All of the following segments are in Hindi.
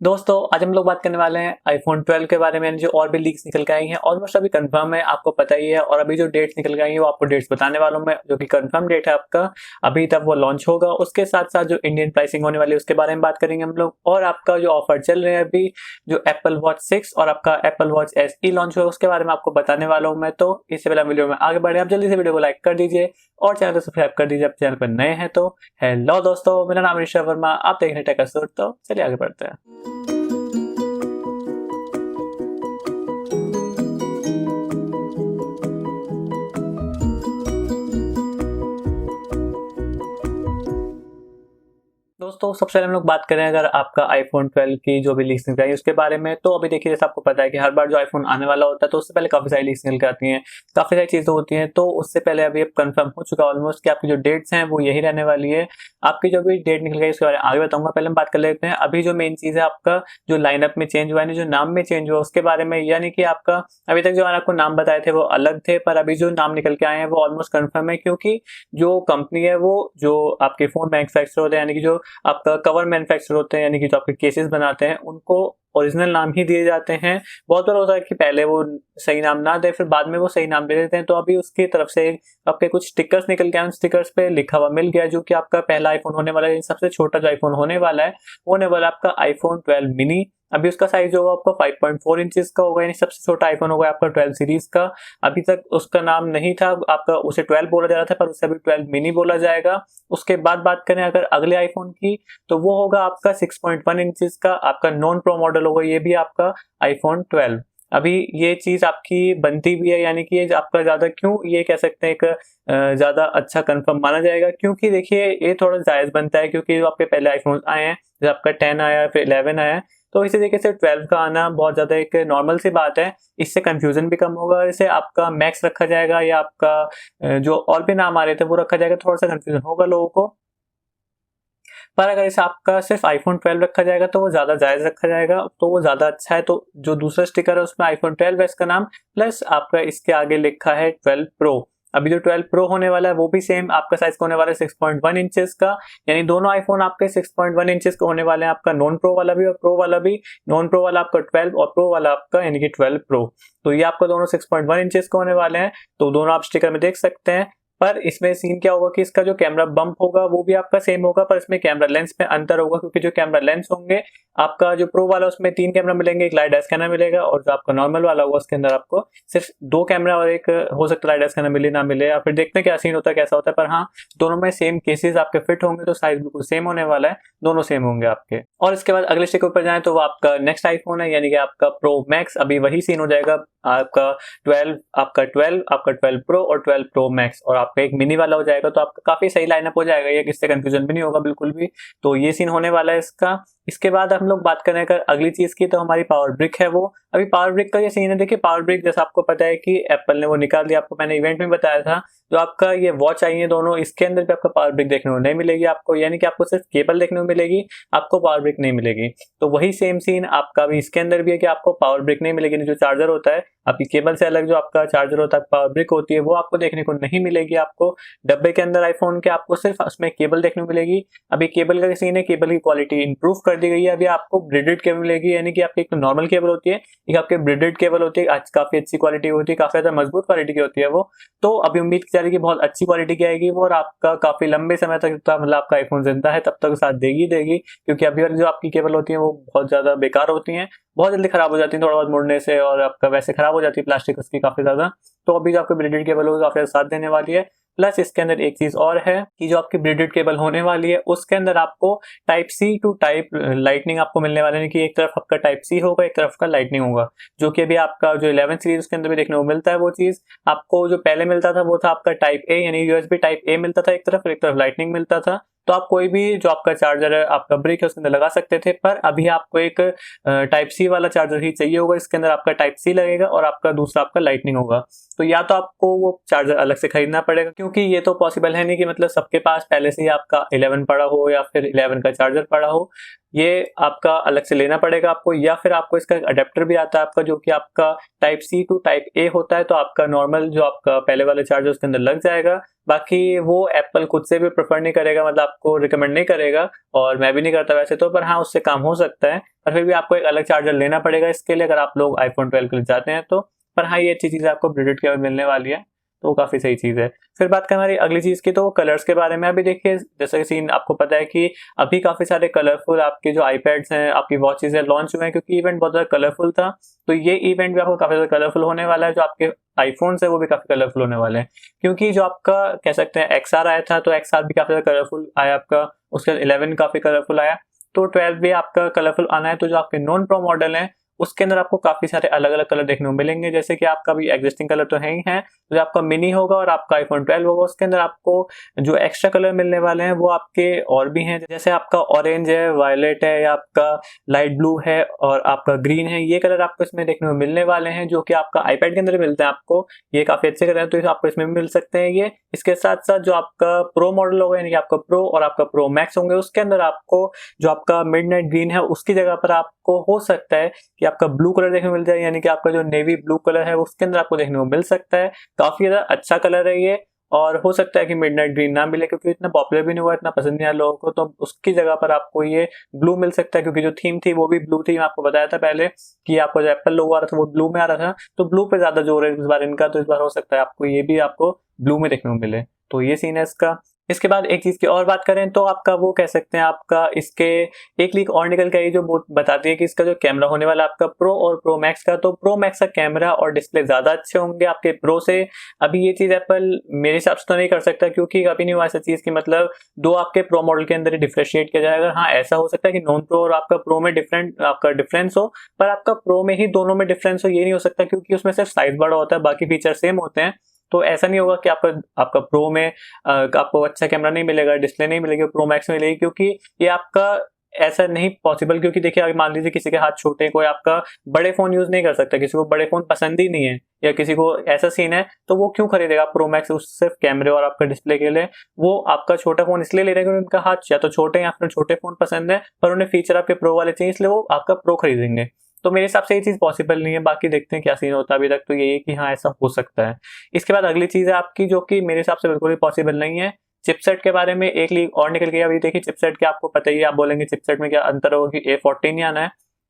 दोस्तों आज हम लोग बात करने वाले हैं आईफोन 12 के बारे में। जो और भी लीक्स निकल के आई हैं ऑलमोस्ट अभी कंफर्म है, आपको पता ही है। और अभी जो डेट्स निकल के आई हैं वो आपको डेट्स बताने वाला हूं मैं, जो कि कंफर्म डेट है आपका, अभी तक वो लॉन्च होगा। उसके साथ साथ जो इंडियन प्राइसिंग होने वाली है उसके बारे में बात करेंगे हम लोग। और आपका जो ऑफर चल रहे हैं अभी, जो एप्पल वॉच 6 और आपका एप्पल वॉच SE लॉन्च हुआ उसके बारे में आपको बताने वाला हूँ मैं। तो इससे पहले वीडियो में आगे बढ़े, आप जल्दी से वीडियो को लाइक कर दीजिए और चैनल को सब्सक्राइब कर दीजिए आप चैनल पर नए हैं तो। हेलो दोस्तों, मेरा नाम ऋषभ वर्मा, आप देख रहे हैं टेक असुर। तो चलिए आगे बढ़ते हैं। दोस्तों सबसे पहले हम लोग बात करें अगर आपका आईफोन 12 की जो भी लीक्स निकल आई उसके बारे में, तो अभी देखिए जैसे आपको पता है कि हर बार जो आईफोन आने वाला होता है तो उससे पहले काफी सारी लीक्स निकल के आती हैं, काफी सारी चीजें होती हैं। तो उससे पहले अभी अब कंफर्म हो चुका ऑलमोस्ट कि आपकी जो डेट्स हैं वो यही रहने वाली है। आपकी जो भी डेट निकल गई उसके बारे में आगे बताऊंगा, पहले हम बात कर लेते हैं अभी जो मेन चीज है आपका जो लाइनअप में चेंज हुआ है, जो नाम में चेंज हुआ उसके बारे में। यानी कि आपका अभी तक जो आपको नाम बताए थे वो अलग थे, पर अभी जो नाम निकल के आए हैं वो ऑलमोस्ट कंफर्म है, क्योंकि जो कंपनी है वो जो आपके फोन मैन्युफैक्चर होते हैं, यानी कि जो आपका कवर मैन्युफैक्चर होते हैं, यानी कि जो आपके केसेस बनाते हैं उनको ओरिजिनल नाम ही दिए जाते हैं। बहुत बार होता है कि पहले वो सही नाम ना दे, फिर बाद में वो सही नाम दे देते हैं। तो अभी उसकी तरफ से आपके कुछ स्टिकर्स निकल के आए, उन स्टिकर्स पे लिखा हुआ मिल गया जो कि आपका पहला आईफोन होने वाला है। सबसे छोटा जो आईफोन होने वाला है वो होने वाला है आपका आईफोन 12 मिनी। अभी उसका साइज होगा आपका 5.4 इंचेस का होगा, यानी सबसे छोटा आईफोन होगा आपका 12 सीरीज का। अभी तक उसका नाम नहीं था आपका, उसे 12 बोला जा रहा था, पर उसे अभी 12 मिनी बोला जाएगा। उसके बाद बात करें अगर अगले आईफोन की, तो वो होगा आपका 6.1 इंचेस का, आपका नॉन प्रो मॉडल होगा ये भी आपका आईफोन 12। अभी ये चीज आपकी बनती भी है, यानी कि ये आपका ज्यादा क्यों ये कह सकते हैं एक ज्यादा अच्छा कंफर्म माना जाएगा, क्योंकि देखिए ये थोड़ा जायज बनता है, क्योंकि जो आपके पहले आईफोन आए हैं, जब आपका 10 आया फिर 11 आया, तो इसी तरीके से 12 का आना बहुत ज्यादा एक नॉर्मल सी बात है। इससे कंफ्यूजन भी कम होगा, इसे आपका मैक्स रखा जाएगा या आपका जो और भी नाम आ रहे थे वो रखा जाएगा, थोड़ा सा कंफ्यूजन होगा लोगों को। पर अगर इसे आपका सिर्फ आईफोन 12 रखा जाएगा तो वो ज्यादा जायज रखा जाएगा, तो वो ज्यादा अच्छा है। तो जो दूसरा स्टिकर है उसमें आईफोन 12 है इसका नाम, प्लस आपका इसके आगे लिखा है 12 प्रो। अभी जो 12 प्रो होने वाला है वो भी सेम आपका साइज का होने वाला है 6.1 इंचेस का, यानी दोनों आईफोन आपके 6.1 इंचेस का होने वाले हैं। आपका नॉन प्रो वाला भी और प्रो वाला भी। नॉन प्रो वाला आपका 12 और प्रो वाला आपका यानी कि 12 प्रो। तो ये आपका दोनों 6.1 इंचेस का होने वाले हैं, तो दोनों आप स्टिकर में देख सकते हैं। पर इसमें सीन क्या होगा कि इसका जो कैमरा बम्प होगा वो भी आपका सेम होगा, पर इसमें कैमरा लेंस में अंतर होगा, क्योंकि जो कैमरा लेंस होंगे आपका जो प्रो वाला उसमें 3 कैमरा मिलेंगे, एक लाइडा स्कैनर मिलेगा, और जो आपका नॉर्मल वाला होगा उसके अंदर आपको सिर्फ 2 कैमरा और एक हो सकता है लाइडा स्कैनर मिले ना मिले, या फिर देखते हैं क्या सीन होता है कैसा होता है। पर हाँ, दोनों में सेम केसेस आपके फिट होंगे, तो साइज बिल्कुल सेम होने वाला है, दोनों सेम होंगे आपके। और इसके बाद अगले स्टिक ऊपर जाए तो वो आपका नेक्स्ट आईफोन है, यानी कि आपका प्रो मैक्स। अभी वही सीन हो जाएगा आपका 12, आपका 12 प्रो और 12 प्रो मैक्स, और आपका एक मिनी वाला हो जाएगा। तो आपका काफी सही लाइनअप हो जाएगा ये, किससे कंफ्यूजन भी नहीं होगा बिल्कुल भी। तो ये सीन होने वाला है इसका। इसके बाद हम लोग बात करें अगर अगली चीज की, तो हमारी पावर ब्रिक है वो। अभी पावर ब्रिक का ये सीन है, देखिए पावर ब्रिक जैसा आपको पता है कि एप्पल ने वो निकाल दिया, आपको मैंने इवेंट में बताया था। जो आपका ये वॉच आई है दोनों, इसके अंदर भी आपका पावर ब्रिक देखने को नहीं मिलेगी आपको, यानी कि आपको सिर्फ केबल देखने को मिलेगी, आपको पावर ब्रिक नहीं मिलेगी। तो वही सेम सीन आपका भी इसके अंदर भी है कि आपको पावर ब्रिक नहीं मिलेगी। जो चार्जर होता है आपकी केबल से अलग, जो आपका चार्जर होता है पावर ब्रिक होती है, वो आपको देखने को नहीं मिलेगी। आपको डब्बे के अंदर आईफोन के आपको सिर्फ उसमें केबल देखने को मिलेगी। अभी केबल का सीन है, केबल की क्वालिटी इंप्रूव कर दी गई है। अभी आपको ब्रिडेड केबल मिलेगी, यानी कि आपकी एक नॉर्मल केबल होती है, एक आपके ब्रिडेड केबल होती है, आज काफी अच्छी क्वालिटी होती है, काफी ज्यादा मजबूत क्वालिटी की होती है वो। तो अभी उम्मीद की जा रही है कि बहुत अच्छी क्वालिटी की आएगी वो, और आपका काफी लंबे समय तक मतलब आपका आईफोन जिंदा है तब तक साथ देगी, क्योंकि अभी जो आपकी केबल होती है वो बहुत ज्यादा बेकार होती है, बहुत जल्दी खराब हो जाती है थोड़ा बहुत मुड़ने से, और आपका वैसे खराब हो जाती है प्लास्टिक उसकी काफी ज्यादा। तो अभी जो आपकी ब्रिडेड केबल होगी काफी साथ देने वाली है। प्लस इसके अंदर एक चीज और है कि जो आपकी ब्रिडेड केबल होने वाली है उसके अंदर आपको type C to type lightning आपको मिलने वाले हैं, कि एक तरफ आपका टाइप सी होगा, एक तरफ का लाइटनिंग होगा, जो कि अभी आपका जो 11 सीरीज के अंदर भी देखने को मिलता है। वो चीज आपको जो पहले मिलता था वो था आपका टाइप ए, यानी यूएसबी टाइप ए मिलता था एक तरफ लाइटनिंग मिलता था। तो आप कोई भी जो आपका चार्जर है आपका ब्रिक है उसके अंदर लगा सकते थे, पर अभी आपको एक टाइप सी वाला चार्जर ही चाहिए होगा। इसके अंदर आपका टाइप सी लगेगा और आपका दूसरा आपका लाइटनिंग होगा। तो या तो आपको वो चार्जर अलग से खरीदना पड़ेगा, क्योंकि ये तो पॉसिबल है नहीं कि मतलब सबके पास पहले से ही आपका 11 पड़ा हो या फिर 11 का चार्जर पड़ा हो। ये आपका अलग से लेना पड़ेगा आपको, या फिर आपको इसका अडेप्टर भी आता है आपका, जो कि आपका type C to type A होता है। तो आपका नॉर्मल जो आपका पहले वाला चार्जर उसके अंदर लग जाएगा, बाकी वो एप्पल खुद से भी प्रेफर नहीं करेगा, मतलब आपको रिकमेंड नहीं करेगा और मैं भी नहीं करता वैसे तो, पर हाँ उससे काम हो सकता है, पर फिर भी आपको एक अलग चार्जर लेना पड़ेगा इसके लिए अगर आप लोग आईफोन 12 के लिए जाते हैं तो। पर हाँ ये अच्छी चीज़ आपको ब्लूटूथ के मिलने वाली है, तो वो काफ़ी सही चीज़ है। फिर बात करें हमारी अगली चीज़ की, तो वो कलर्स के बारे में। अभी देखिए जैसा कि सीन आपको पता है कि अभी काफ़ी सारे कलरफुल आपके जो आईपैड्स हैं, आपकी वॉचेज़ है, लॉन्च हुए हैं, क्योंकि इवेंट बहुत ज़्यादा कलरफुल था। तो ये इवेंट भी आपको काफ़ी ज़्यादा कलरफुल होने वाला है, जो आपके आईफोन्स है वो भी काफ़ी कलरफुल होने वाले हैं। क्योंकि जो आपका कह सकते हैं XR आया था, तो XR भी काफ़ी ज़्यादा कलरफुल आया आपका, उसके बाद 11 काफ़ी कलरफुल आया, तो 12 भी आपका कलरफुल आना है। तो जो आपके नॉन प्रो मॉडल हैं उसके अंदर आपको काफ़ी सारे अलग-अलग कलर देखने को मिलेंगे, जैसे कि आपका भी एग्जिस्टिंग कलर तो है ही है, जो आपका मिनी होगा और आपका आईफोन 12 होगा उसके अंदर आपको जो एक्स्ट्रा कलर मिलने वाले हैं वो आपके और भी हैं, जैसे आपका ऑरेंज है, वायलेट है, या आपका लाइट ब्लू है और आपका ग्रीन है। ये कलर आपको इसमें देखने को मिलने वाले हैं, जो कि आपका आईपैड के अंदर मिलते हैं आपको। ये काफ़ी अच्छे कलर हैं, तो आपको इसमें भी मिल सकते हैं ये। इसके साथ साथ जो आपका प्रो मॉडल होगा, यानी कि आपका प्रो और आपका प्रो मैक्स होंगे, उसके अंदर आपको जो आपका मिडनाइट ग्रीन है उसकी जगह पर आपको हो सकता है कि आपका ब्लू कलर देखने को मिल जाए, यानी कि आपका जो नेवी ब्लू कलर है उसके अंदर आपको देखने को मिल सकता है। काफी ज्यादा अच्छा कलर है ये, और हो सकता है कि मिडनाइट ग्रीन ना मिले क्योंकि इतना पॉपुलर भी नहीं हुआ, इतना पसंद नहीं आया लोगों को, तो उसकी जगह पर आपको ये ब्लू मिल सकता है, क्योंकि जो थीम थी वो भी ब्लू थी। मैं आपको बताया था पहले कि आपको जो एप्पल लोगो आ रहा था वो ब्लू में आ रहा था, तो ब्लू पे ज्यादा जोर है इस बार इनका, तो इस बार हो सकता है आपको ये भी आपको ब्लू में देखने को मिले। तो ये सीन है इसका। इसके बाद एक चीज की और बात करें तो आपका वो कह सकते हैं आपका इसके एक लीक और निकल के आई जो बताती है कि इसका जो कैमरा होने वाला आपका प्रो और प्रो मैक्स का, तो प्रो मैक्स का कैमरा और डिस्प्ले ज्यादा अच्छे होंगे आपके प्रो से। अभी ये चीज एप्पल मेरे हिसाब से तो नहीं कर सकता, क्योंकि अभी नहीं हुआ ऐसा चीज की मतलब दो आपके प्रो मॉडल के अंदर ही डिफ्रेशिएट किया जाएगा। हाँ ऐसा हो सकता है कि नॉन प्रो और आपका प्रो में डिफरेंट आपका डिफरेंस हो, पर आपका प्रो में ही दोनों में डिफरेंस हो ये नहीं हो सकता, क्योंकि उसमें सिर्फ साइज बड़ा होता है, बाकी फीचर सेम होते हैं। तो ऐसा नहीं होगा कि आपका आपका प्रो में आपको अच्छा कैमरा नहीं मिलेगा, डिस्प्ले नहीं मिलेगी, प्रो मैक्स में मिलेगी, क्योंकि ये आपका ऐसा नहीं पॉसिबल। क्योंकि देखिए अगर मान लीजिए किसी के हाथ छोटे, कोई आपका बड़े फोन यूज नहीं कर सकता, किसी को बड़े फोन पसंद ही नहीं है, या किसी को ऐसा सीन है, तो वो क्यों खरीदेगा प्रो मैक्स उस सिर्फ कैमरे और आपका डिस्प्ले के लिए। वो आपका छोटा फोन इसलिए ले रहे हैं क्योंकि उनका हाथ या तो छोटे या फिर छोटे फोन पसंद है, पर उन्हें फीचर आपके प्रो वाले चाहिए, इसलिए वो आपका प्रो खरीदेंगे। तो मेरे हिसाब से ये चीज पॉसिबल नहीं है, बाकी देखते हैं क्या सीन होता है। अभी तक तो यही है कि हाँ ऐसा हो सकता है। इसके बाद अगली चीज है आपकी, जो कि मेरे हिसाब से बिल्कुल भी पॉसिबल नहीं है। चिपसेट के बारे में एक लीक और निकल गया। अभी देखिए चिपसेट के आपको पता ही है, आप बोलेंगे चिपसेट में क्या अंतर होगा कि A14 ही आना है,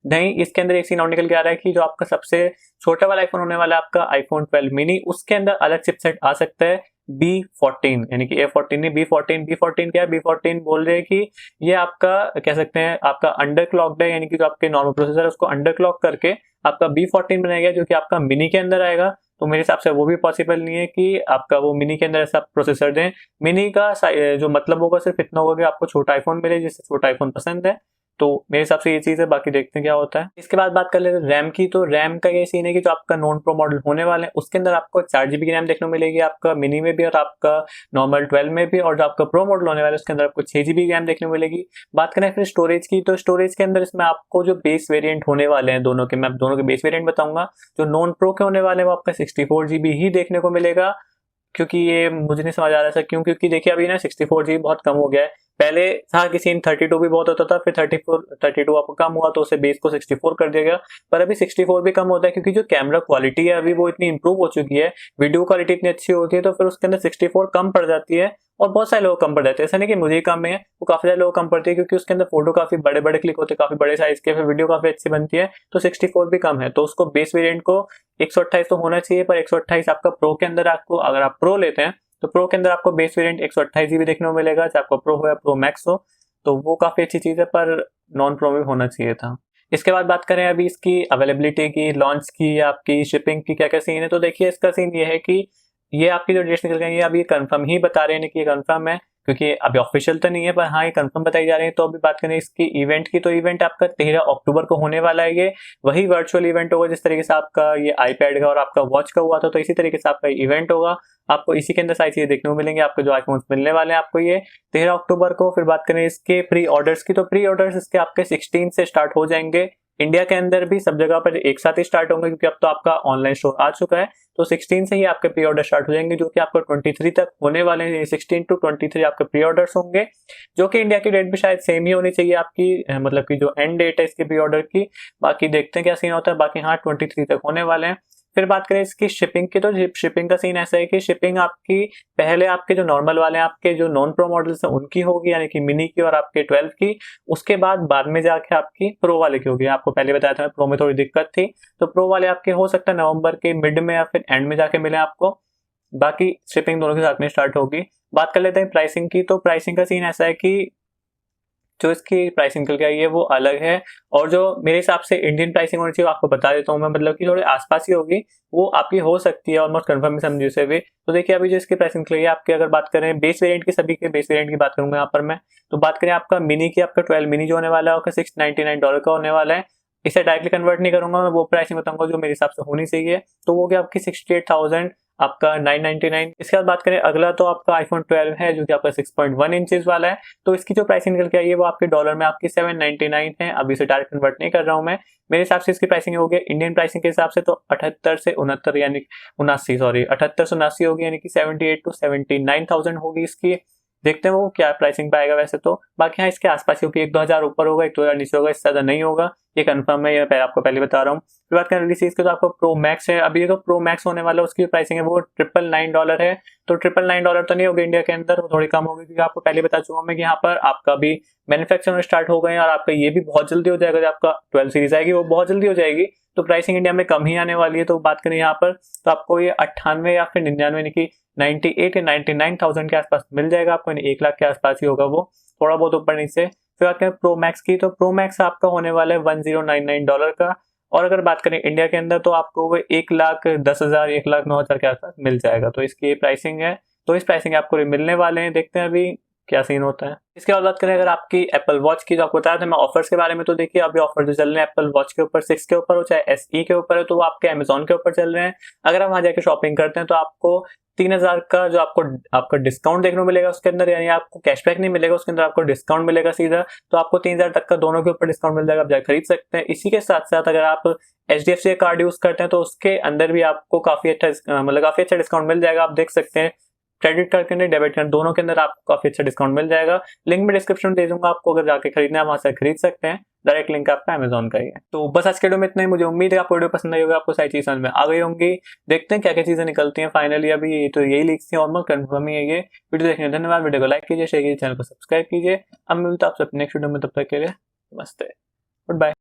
नहीं, इसके अंदर एक सीन और निकल के आ रहा है कि जो आपका सबसे छोटा वाला आईफोन होने वाला है आपका आईफोन 12 मिनी, उसके अंदर अलग चिपसेट आ सकता है B14, यानी कि A14 नहीं B14। B14 क्या है, B14 बोल रहे हैं कि ये आपका कह सकते हैं आपका अंडरक्लॉक्ड है, यानी कि जो आपके नॉर्मल प्रोसेसर है उसको अंडरक्लॉक करके आपका B14 बनाया गया, जो कि आपका मिनी के अंदर आएगा। तो मेरे हिसाब से वो भी पॉसिबल नहीं है कि आपका वो मिनी के अंदर ऐसा प्रोसेसर दें। मिनी का जो मतलब होगा सिर्फ इतना होगा कि आपको छोटा आईफोन मिले, जिससे छोटा आईफोन पसंद है। तो मेरे हिसाब से ये चीज है, बाकी देखते हैं क्या होता है। इसके बाद बात कर लेते हैं रैम की। तो रैम का ये सीन है कि जो आपका नॉन प्रो मॉडल होने वाले हैं उसके अंदर आपको 4 GB की रैम देखने को मिलेगी, आपका मिनी में भी और आपका नॉर्मल 12 में भी, और जो आपका प्रो मॉडल होने वाला है उसके अंदर आपको 6 GB की रैम देखने को मिलेगी। बात करें फिर स्टोरेज की, तो स्टोरेज के अंदर इसमें आपको जो बेस वेरिएंट होने वाले हैं दोनों के, मैं दोनों के बेस वेरिएंट बताऊंगा। जो नॉन प्रो के होने वाले हैं वो आपका 64 GB ही देखने को मिलेगा, क्योंकि ये मुझे नहीं समझ आ रहा था क्यों, क्योंकि देखिए अभी ना 64 GB बहुत कम हो गया है। पहले था कि सीन 32 भी बहुत होता था, फिर 32 आपको कम हुआ तो उसे बेस को 64 कर दिया गया, पर अभी 64 भी कम होता है, क्योंकि जो कैमरा क्वालिटी है अभी वो इतनी इंप्रूव हो चुकी है, वीडियो क्वालिटी इतनी अच्छी होती है, तो फिर उसके अंदर 64 कम पड़ जाती है। और बहुत सारे लोग कम पड़ जाते हैं, ऐसा नहीं कि मुझे कम है, वो काफी सारे लोग कम पड़ती है, क्योंकि उसके अंदर फोटो काफी बड़े बड़े क्लिक होते हैं, काफी बड़े साइज के, फिर वीडियो काफी अच्छी बनती है, तो 64 भी कम है। तो उसको बेस वेरिएंट को 128 तो होना चाहिए, पर 128 आपका प्रो के अंदर आपको, अगर आप प्रो लेते हैं तो प्रो के अंदर आपको बेस वेरिएंट 128 GB देखने को मिलेगा, चाहे आपको प्रो हो या प्रो मैक्स हो, तो वो काफी अच्छी चीज है, पर नॉन प्रो में होना चाहिए था। इसके बाद बात करें अभी इसकी अवेलेबिलिटी की, लॉन्च की, आपकी शिपिंग की क्या क्या सीन है। तो देखिए इसका सीन ये है कि ये आपकी जो डेट्स निकल गई है अभी कंफर्म ही बता रहे हैं कि ये कंफर्म है, क्योंकि अभी ऑफिशियल तो नहीं है, पर हाँ ये कंफर्म बताई जा रही है। तो अभी बात करें इसकी इवेंट की, तो इवेंट आपका 13 अक्टूबर को होने वाला है। ये वही वर्चुअल इवेंट होगा जिस तरीके से आपका ये आईपैड का और आपका वॉच का हुआ था, तो इसी तरीके से आपका इवेंट होगा। आपको इसी के अंदर सारी चीजें देखने को मिलेंगे, आपको जो आईफोन मिलने वाले हैं आपको ये 13 अक्टूबर को। फिर बात करें इसके प्री ऑर्डर्स की, तो प्री ऑर्डर्स इसके आपके 16 से स्टार्ट हो जाएंगे। इंडिया के अंदर भी सब जगह पर एक साथ ही स्टार्ट होंगे, क्योंकि अब तो आपका ऑनलाइन स्टोर आ चुका है, तो 16 से ही आपके प्री ऑर्डर स्टार्ट हो जाएंगे, जो कि आपको 23 तक होने वाले हैं। 16 to 23 आपके प्री ऑर्डर्स होंगे, जो कि इंडिया की डेट भी शायद सेम ही होनी चाहिए आपकी, मतलब कि जो एंड डेट है इसके प्री ऑर्डर की। बाकी देखते हैं क्या सीन होता है, बाकी हाँ 23 तक होने वाले हैं। फिर बात करें इसकी शिपिंग की, तो शिपिंग का सीन ऐसा है कि शिपिंग आपकी पहले आपके जो नॉर्मल वाले हैं, आपके जो नॉन प्रो मॉडल्स हैं उनकी होगी, यानी कि मिनी की और आपके 12 की। उसके बाद में जाके आपकी प्रो वाले की होगी। आपको पहले बताया था प्रो में थोड़ी दिक्कत थी, तो प्रो वाले आपके हो सकता है नवंबर के मिड में या फिर एंड में जाके मिले आपको। बाकी शिपिंग दोनों के साथ में स्टार्ट होगी। बात कर लेते हैं प्राइसिंग की, तो प्राइसिंग का सीन ऐसा है कि जो इसकी प्राइसिंग निकल के आई है वो अलग है, और जो मेरे हिसाब से इंडियन प्राइसिंग होनी चाहिए आपको बता देता हूँ मैं, मतलब कि थोड़े आसपास ही होगी, वो आपकी हो सकती है ऑलमोस्ट कंफर्म ही समझिए उसे भी। तो देखिए अभी जो इसकी प्राइसिंग निकली है आपकी, अगर बात करें बेस वेरिएंट की, सभी के बेस वेरिएंट की बात करूंगा यहाँ पर मैं, तो बात करें आपका मिनी की, आपका 12 मिनी जो होने वाला है आपका $699 का होने वाला है। इसे डायरेक्टली कन्वर्ट नहीं करूंगा मैं, वो प्राइसिंग बताऊंगा जो मेरे हिसाब से होनी चाहिए। तो वो गया आपकी 68,000 आपका 999। इसके बाद बात करें अगला, तो आपका आईफोन 12 है जो कि आपका 6.1 इंचेस वाला है। तो इसकी जो प्राइसिंग निकल के आई है वो आपके डॉलर में आपकी 799 है। अभी इसे डायरेक्ट कन्वर्ट नहीं कर रहा हूँ मैं, मेरे हिसाब से इसकी प्राइसिंग होगी इंडियन प्राइसिंग के हिसाब से तो 78 से 69 यानी 79 सॉरी 78 से 79 होगी, यानी कि 78 to 79,000 होगी इसकी। देखते हैं वो क्या प्राइसिंग पाएगा वैसे तो। बाकी हाँ इसके आसपास ही होगी, 1-2 हज़ार ऊपर होगा, 1-2 हज़ार नीचे होगा, इससे ज्यादा नहीं होगा, ये कंफर्म है, ये आपको पहले बता रहा हूँ। फिर बात करें अगली चीज की, तो आपको प्रो मैक्स है। अभी जो प्रो मैक्स होने वाला है उसकी प्राइसिंग है वो $999 है। तो $999 तो नहीं होगी इंडिया के अंदर, वो थोड़ी कम होगी, क्योंकि आपको पहले बता चुका हूँ मैं कि यहाँ पर आपका भी मैन्युफैक्चरिंग स्टार्ट हो गए हैं, और आपका ये भी बहुत जल्दी हो जाएगा। जो आपका 12 सीरीज आएगी वो बहुत जल्दी हो जाएगी, तो प्राइसिंग इंडिया में कम ही आने वाली है। तो बात करें यहाँ पर, तो आपको ये 98 या फिर 99 यानी कि 98 या 99,000 के आसपास मिल जाएगा आपको, 1 लाख के आसपास ही होगा वो, थोड़ा बहुत ऊपर नीचे। फिर बात करें प्रो मैक्स की, तो प्रो मैक्स आपका होने वाला है $1099 का, और अगर बात करें इंडिया के अंदर तो आपको वो 1,10,000 1,09,000 के आसपास मिल जाएगा। तो इसकी प्राइसिंग है, तो इस प्राइसिंग आपको मिलने वाले हैं, देखते हैं अभी क्या सीन होता है। इसके बाद बात करें अगर आपकी एप्पल वॉच की, तो आपको बताया था मैं ऑफर्स के बारे में। तो देखिए अभी ऑफर जो चल रहे हैं एप्पल वॉच के ऊपर, 6 के ऊपर हो चाहे SE के ऊपर है, तो वो आपके अमेजोन के ऊपर चल रहे हैं। अगर आप वहां जाके शॉपिंग करते हैं तो आपको 3,000 का जो आपका डिस्काउंट देखने को मिलेगा उसके अंदर, यानी आपको कैशबैक नहीं मिलेगा उसके अंदर, आपको डिस्काउंट मिलेगा सीधा। तो आपको 3,000 तक का दोनों के ऊपर डिस्काउंट मिल जाएगा, आप जाकर खरीद सकते हैं। इसी के साथ साथ अगर आप HDFC कार्ड यूज करते हैं तो उसके अंदर भी आपको काफी अच्छा डिस्काउंट मिल जाएगा। आप देख सकते हैं क्रेडिट कार्ड के अंदर, डेबिट कार्ड दोनों के अंदर आपको काफी अच्छा डिस्काउंट मिल जाएगा। लिंक में डिस्क्रिप्शन में दे दूंगा आपको, अगर जाके खरीदना है वहां से खरीद सकते हैं। डायरेक्ट लिंक आपका अमेजोन का ही है। तो बस आज के वीडियो में इतना ही। मुझे उम्मीद है आपको वीडियो पसंद आई होगी, आपको सारी चीज समझ में आ गई होंगी। देखते हैं क्या क्या चीजें निकलती हैं फाइनली। अभी ये तो यही लीक्स थी, ऑलमोस्ट कंफर्म ही है ये। वीडियो देखने धन्यवाद। वीडियो को लाइक कीजिए, शेयर कीजिए, चैनल को सब्सक्राइब कीजिए। अब मिलता है आपसे नेक्स्ट वीडियो में, तब तक के लिए नमस्ते, गुड बाय।